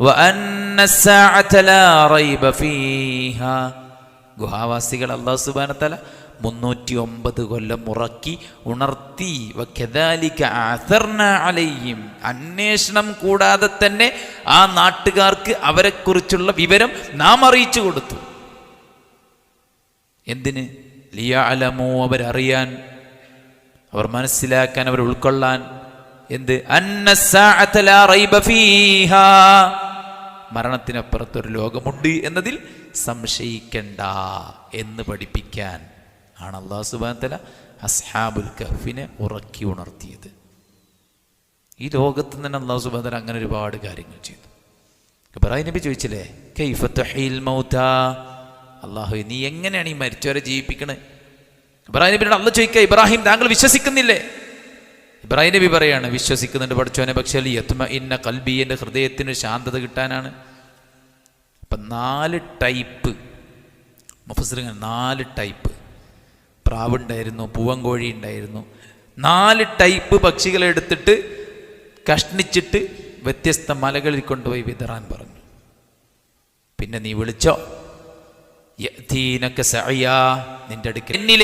വഅന്ന الساعة لا ريب فيها. ഗുഹാവാസികൾ അല്ലാഹു സുബ്ഹാനഹു വ തആല 309 കൊല്ലം ഉറക്കി ഉണർത്തി. വകദാലിക അഅ്തർനാ അലൈഹിം, അന്വേഷണം കൂടാതെ തന്നെ ആ നാട്ടുകാർക്ക് അവരെക്കുറിച്ചുള്ള വിവരം നാം അറിയിച്ചു കൊടുത്തു. എന്തിന്? ലിയഅലമു, അവരറിയാൻ, അവർ മനസ്സിലാക്കാൻ, അവർ ഉൾക്കൊള്ളാൻ. എന്ത്? അന്ന الساعة لا ريب فيها, മരണത്തിനപ്പുറത്തൊരു ലോകമുണ്ട് എന്നതിൽ സംശയിക്കണ്ട എന്ന് പഠിപ്പിക്കാൻ ആണ് അല്ലാഹു സുബ്ഹാനഹു വ തആല അസ്ഹാബുൽ കഹ്ഫിനെ ഉറക്കി ഉണർത്തിയത്. ഈ ലോകത്ത് തന്നെ അല്ലാഹു സുബ്ഹാനഹു വ തആല അങ്ങനെ ഒരുപാട് കാര്യങ്ങൾ ചെയ്തു. ഇബ്രാഹിം നബി ചോദിച്ചില്ലേ, കൈഫ തുഹീൽ മൗതാ, അല്ലാഹു നീ എങ്ങനെയാണ് ഈ മരിച്ചവരെ ജീവിപ്പിക്കണേ? ഇബ്രാഹിം നബിയോട് അല്ലാഹു ചോദിക്കുക, ഇബ്രാഹിം താങ്കൾ വിശ്വസിക്കുന്നില്ലേ? ഇബ്രാഹിം നബി പറയാണ്, വിശ്വസിക്കുന്നുണ്ട് പഠിച്ചവനെ, പക്ഷേ യത്മഇന്ന ഖൽബി, എൻ്റെ ഹൃദയത്തിന് ശാന്തത കിട്ടാനാണ്. അപ്പം 4 ടൈപ്പ് മുഫസ്സിറുകൾ, 4 ടൈപ്പ് പ്രാവുണ്ടായിരുന്നു, പൂവൻകോഴി ഉണ്ടായിരുന്നു. 4 ടൈപ്പ് പക്ഷികളെ എടുത്തിട്ട് കഷ്ണിച്ചിട്ട് വ്യത്യസ്ത മലകളിൽ കൊണ്ടുപോയി വിതറാൻ പറഞ്ഞു. പിന്നെ നീ വിളിച്ചോ, യഅ്തീനക സഅയാ, നിന്റെ അടുക്കൽ